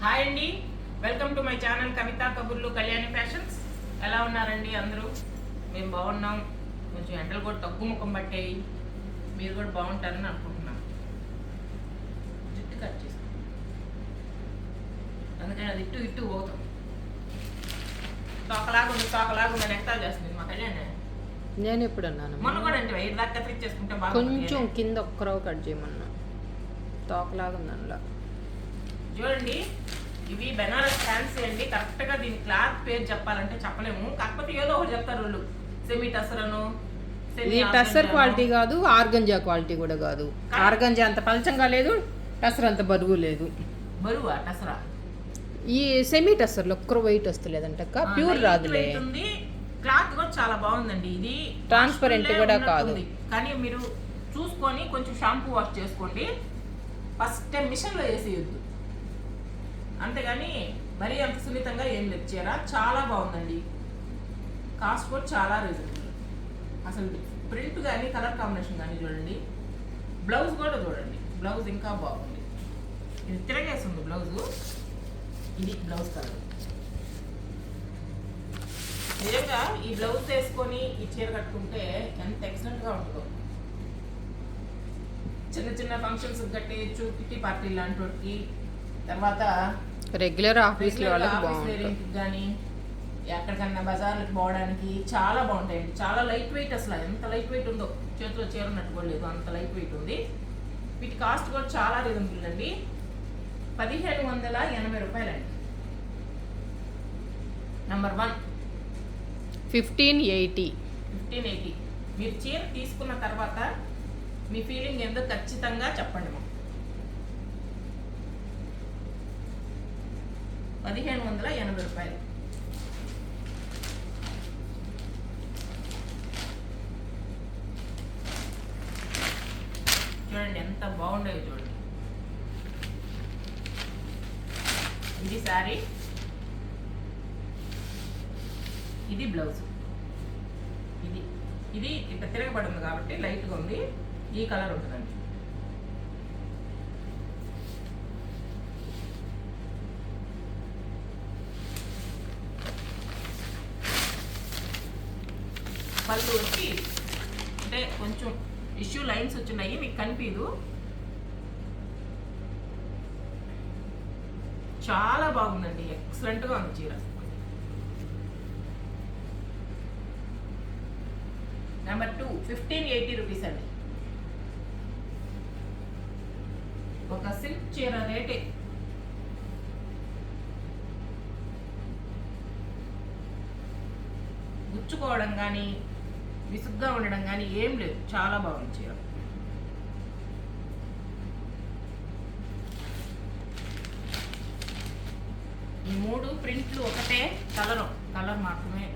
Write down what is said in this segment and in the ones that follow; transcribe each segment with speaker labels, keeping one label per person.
Speaker 1: Hi అండి, welcome to my channel కవిత కబుర్లు Kalyani fashions. ఎలా ఉన్నారండి అందరూ? మేము బాగున్నాం. కొంచెం ఎండలు కూడా తక్కువ ముఖం పట్టాయి. మీరు కూడా బాగుంటారని అనుకుంటున్నాం. జుట్టు కట్ చేస్తాం, అందుకని అది ఇటు పోతాం. తోకలాగుందని ఎక్తాలు చేస్తుంది మా కళ్యాణి.
Speaker 2: నేను ఎప్పుడు అన్నాను?
Speaker 1: మొన్న కూడా అంటే వైర్ దాకా కత్తిరి చేసుకుంటే బాగా
Speaker 2: కొంచెం కింద ఒక్కరవ కట్ చేయమన్నా. తోకలాగా ఉంది అందులో.
Speaker 1: చూడండి, ఇవి బెనారస్ ఫ్యాన్సీ అండి. కరెక్ట్ గా దీని క్లాత్ పేరు చెప్పాలంటే చెప్పలేము, కాకపోతే ఏదో ఒకటి చెప్తారు వాళ్ళు. సెమీ టసరను,
Speaker 2: ఇది టసర్ క్వాలిటీ కాదు, ఆర్గంజా క్వాలిటీ కూడా కాదు. ఆర్గంజా అంత పలచంగా లేదు, టసర్ అంత బరువు లేదు.
Speaker 1: బరువా టసరా?
Speaker 2: ఈ సెమీ టసర్లో ఒక్కరు వెయిట్ వస్తలేదంట, ప్యూర్ రాదులే.
Speaker 1: క్లాత్ కూడా చాలా బాగుందండి. ఇది
Speaker 2: ట్రాన్స్పరెంట్ కూడా కాదు,
Speaker 1: కానీ మీరు చూసుకొని కొంచెం షాంపూ వాష్ చేసుకోండి. ఫస్ట్ టైం మిషన్లో వేసేయొద్దు, అంతేగాని మరీ అంత సున్నితంగా ఏం లేదు. చీర చాలా బాగుందండి. కాస్ట్ కూడా చాలా రీజనబుల్. అసలు ప్రింట్ కానీ కలర్ కాంబినేషన్ కానీ చూడండి. బ్లౌజ్ కూడా చూడండి, బ్లౌజ్ ఇంకా బాగుంది. ఇది తిరగేస్తుంది బ్లౌజు. ఇది బ్లౌజ్ కలర్. నిజంగా ఈ బ్లౌజ్ వేసుకొని ఈ చీర కట్టుకుంటే ఎంత ఎక్సలెంట్గా ఉంటుందో. చిన్న చిన్న ఫంక్షన్స్ కట్టేయచ్చు, కిట్టి పార్టీ లాంటి వాటికి, తర్వాత
Speaker 2: రెగ్యులర్ ఆఫీస్
Speaker 1: కానీ ఎక్కడికన్నా బజార్లకు పోవడానికి చాలా బాగుంటాయండి. చాలా లైట్ వెయిట్, అసలు ఎంత లైట్ వెయిట్ ఉందో, చేతిలో చీర నట్టుకోలేదు అంత లైట్ వెయిట్ ఉంది. వీటి కాస్ట్ కూడా చాలా రీజనబుల్ అండి. 1580 రూపాయలండి. నెంబర్ 1
Speaker 2: 1580.
Speaker 1: మీరు చీర తీసుకున్న తర్వాత మీ ఫీలింగ్ ఏందో ఖచ్చితంగా చెప్పండి మాకు. 1580 రూపాయలు. చూడండి ఎంత బాగుండేవి చూడండి. ఇది శారీ, ఇది బ్లౌజ్. ఇది ఇట్లా తిరగబడింది కాబట్టి లైట్గా ఉంది. ఈ కలర్ ఉంటుందండి. పళ్ళు వచ్చి అంటే కొంచెం ఇష్యూ లైన్స్ వచ్చినాయి, మీకు కనిపించదు. చాలా బాగుందండి, ఎక్సలెంట్గా ఉంది చీర. నెంబర్ 2 1580 రూపీస్ అండి. ఒక సిల్క్ చీర రేటే. గుచ్చుకోవడం కానీ విసుగ్గా ఉండడం కానీ ఏం లేదు, చాలా బాగుంది చీర. ఈ 3 ప్రింట్లు ఒకటే, కలర్ మాత్రమే.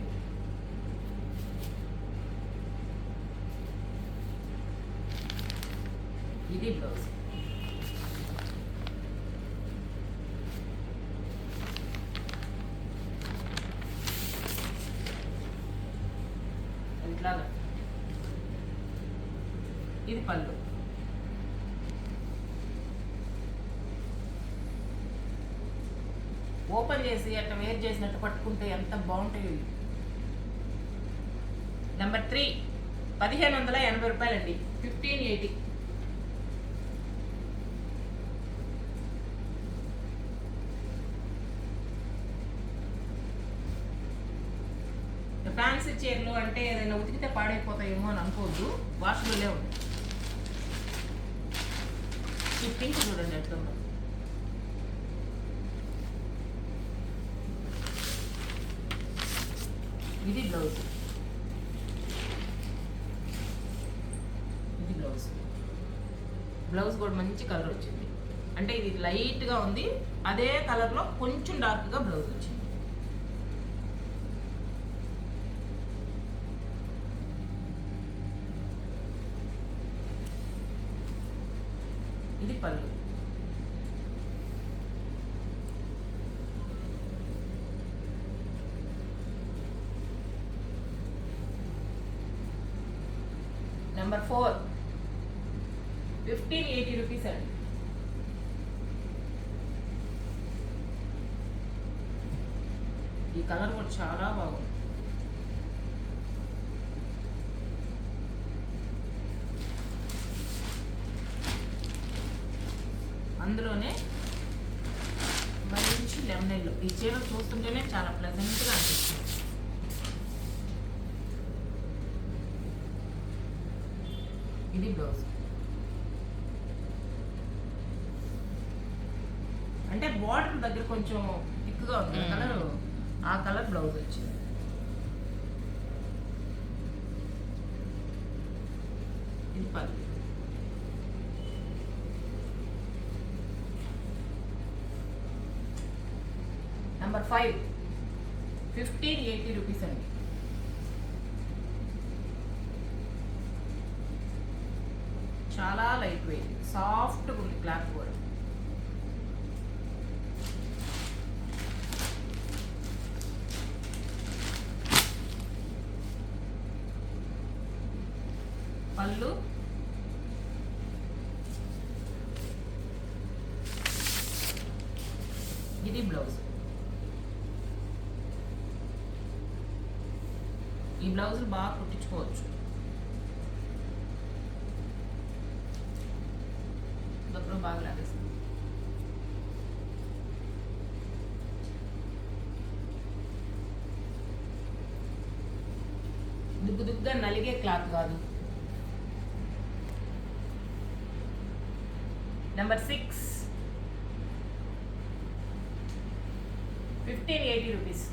Speaker 1: ఇది బ్లౌజ్. ఇట్లాగా ఇది పళ్ళు. ఓపెన్ చేసి అట్లా వేర్ చేసినట్టు పట్టుకుంటే ఎంత బాగుంటాయి. నెంబర్ 3 1580 రూపాయలండి. 1580. ఫ్యాన్సీ చీరలు అంటే ఏదైనా ఉతికితే పాడైపోతాయేమో అని అనుకోవద్దు, వాష్లోనే ఉంది. ఈ పింక్ చూడండి ఎట్లుందో. ఇది బ్లౌజ్. బ్లౌజ్ కూడా మంచి కలర్ వచ్చింది. అంటే ఇది లైట్గా ఉంది, అదే కలర్లో కొంచెం డార్క్గా బ్లౌజ్ వచ్చింది. ఇది పళ్ళు. నెంబర్ 4 1580 రూపీస్ అండి. ఈ కలర్ కూడా చాలా బాగుంది. అందులోనే మంచి లెమన్ ఎల్లో. ఈ చీర చూస్తుంటేనే చాలా ప్లెజెంట్గా అనిపిస్తుంది. ఇది బ్లౌజ్. అంటే బార్డర్ దగ్గర కొంచెం థిక్గా ఉంది కలర్, ఆ కలర్ బ్లౌజ్ వచ్చింది. ఇది పళ్ళు. నెంబర్ 5 1580 రూపీస్ అండి. చాలా లైట్ వెయిట్, సాఫ్ట్గా ఉంది క్లాత్ కూడా. పళ్ళు, ఇది బ్లౌజ్. ఈ బ్లౌజులు బాగా కుట్టించుకోవచ్చు. దగ్గర బాగా లాగేస్తుంది. దుగ్గు దుగ్గుగా నలిగే క్లాత్ కాదు. Number 6 1580 rupees.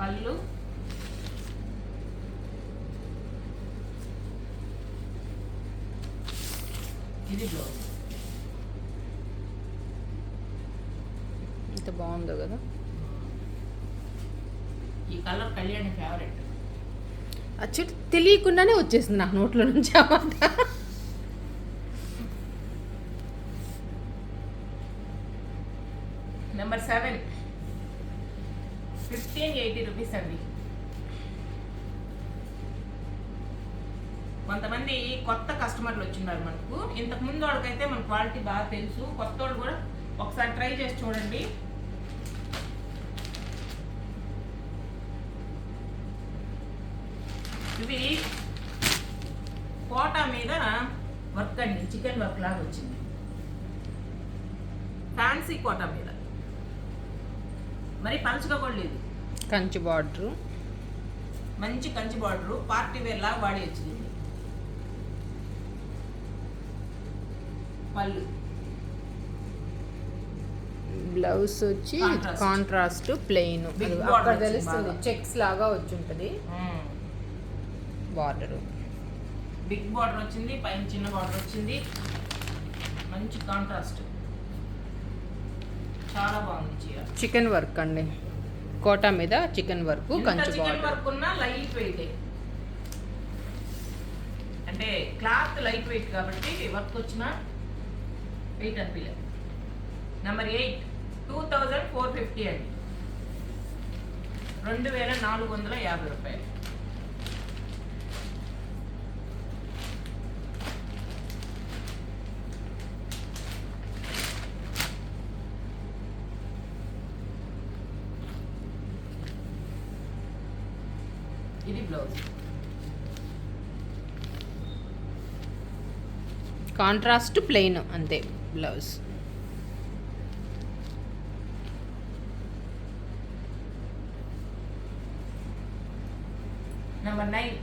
Speaker 1: పళ్ళు, ఇది బ్లౌజ్.
Speaker 2: ఎంత బాగుందో కదా.
Speaker 1: ఈ కలర్ కళ్యాణి ఫేవరెట్.
Speaker 2: అచ్చు తెలియకుండానే వచ్చేసింది నాకు నోట్లో నుంచి ఆ మాట.
Speaker 1: నెంబర్ 7 1580 రూపీస్ అండి. కొంతమంది కొత్త కస్టమర్లు వచ్చిన్నారు మనకు. ఇంతకు ముందు వాళ్ళకైతే మన క్వాలిటీ బాగా తెలుసు. కొత్త వాళ్ళు కూడా ఒకసారి ట్రై చేసి చూడండి. ఇవి కోటా మీద వర్క్ అండి, చికెన్ వర్క్ లాగా వచ్చింది. ఫ్యాన్సీ కోటా మీద, మరి పలుచగా కూడా లేదు.
Speaker 2: కంచి బార్డరు,
Speaker 1: మంచి కంచి బార్డరు, పార్టీ వేర్ లాగా వాడి వచ్చింది. పళ్ళు,
Speaker 2: బ్లౌజ్ వచ్చి
Speaker 1: Contrast.
Speaker 2: Contrast plain.
Speaker 1: Big
Speaker 2: అక్కడ
Speaker 1: border
Speaker 2: తెలుస్తుంది
Speaker 1: వచ్చింది
Speaker 2: చెక్స్ లాగా వచ్చి ఉంటుంది బార్డర్.
Speaker 1: బిగ్ బార్డర్ వచ్చింది, పైన చిన్న బార్డర్ వచ్చింది. మంచి కాంట్రాస్ట్, చాలా బాగుంది చీర.
Speaker 2: చికెన్ వర్క్ అండి, కోటా మీద chicken work, Kanchi
Speaker 1: chicken
Speaker 2: border.
Speaker 1: Work ఉన్న లైట్ వెయిట్, అంటే క్లాత్ లైట్ వెయిట్ కాబట్టి వర్క్ వచ్చిన వెయిట్ అనిపించలేదు. నెంబర్ 8 2450 అండి. 2450 రూపాయలు. ఇది బ్లౌజ్.
Speaker 2: కాంట్రాస్ట్ ప్లెయిన్ అంతే బ్లౌజ్.
Speaker 1: నెంబర్ 9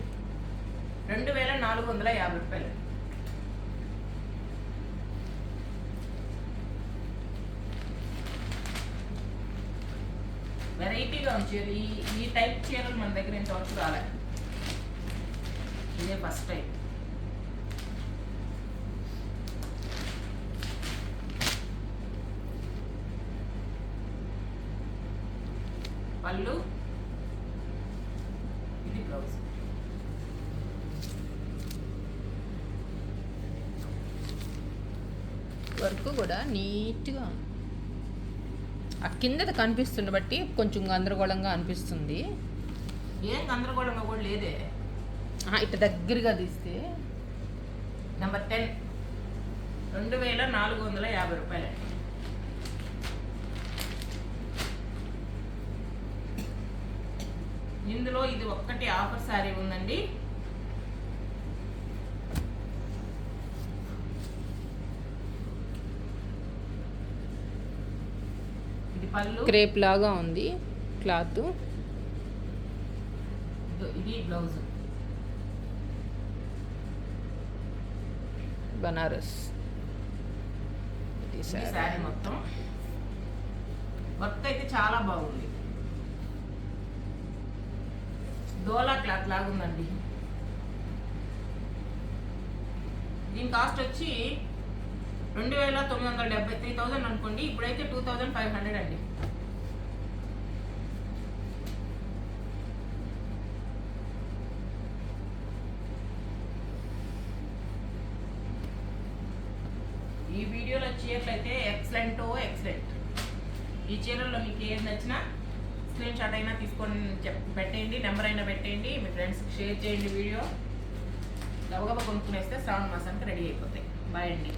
Speaker 1: 2450 రూపాయలు. వెరైటీగా ఉంది. ఈ టైప్ చీరలు మన దగ్గర ఇంతవరకు రాలే, ఇదే ఫస్ట్ టైం. పళ్ళు, ఇది బ్లౌజ్.
Speaker 2: వర్క్ కూడా నీట్గా ఆ కింద కనిపిస్తుంది బట్టి కొంచెం గందరగోళంగా అనిపిస్తుంది.
Speaker 1: ఏం గందరగోళంగా కూడా లేదే.
Speaker 2: ఇట్లా దగ్గరగా తీస్తే
Speaker 1: నెంబర్ 10 2450 రూపాయలు. ఇందులో ఇది ఒక్కటి ఆఫర్ శారీ ఉందండి. ఇది పళ్ళు,
Speaker 2: క్రేప్ లాగా ఉంది క్లాత్.
Speaker 1: ఇది బ్లౌజ్.
Speaker 2: బనారస్
Speaker 1: ఇది శారీ మొత్తం. వర్క్ అయితే చాలా బాగుంది. డోలా క్లాత్ లాగా ఉందండి. దీని కాస్ట్ వచ్చి 2970, 3000 అనుకోండి. ఇప్పుడైతే 2500 అండి. ఈ వీడియోలో చీరలు అయితే ఎక్సలెంట్. ఈ చీరల్లో మీకు ఏది నచ్చినా స్క్రీన్ షాట్ అయినా తీసుకొని పెట్టేయండి, నెంబర్ అయినా పెట్టేయండి, మీ ఫ్రెండ్స్కి షేర్ చేయండి. వీడియో గబగబా కొనుక్కునేస్తే శ్రావణ మాసానికి రెడీ అయిపోతాయి. బాయ్ అండి.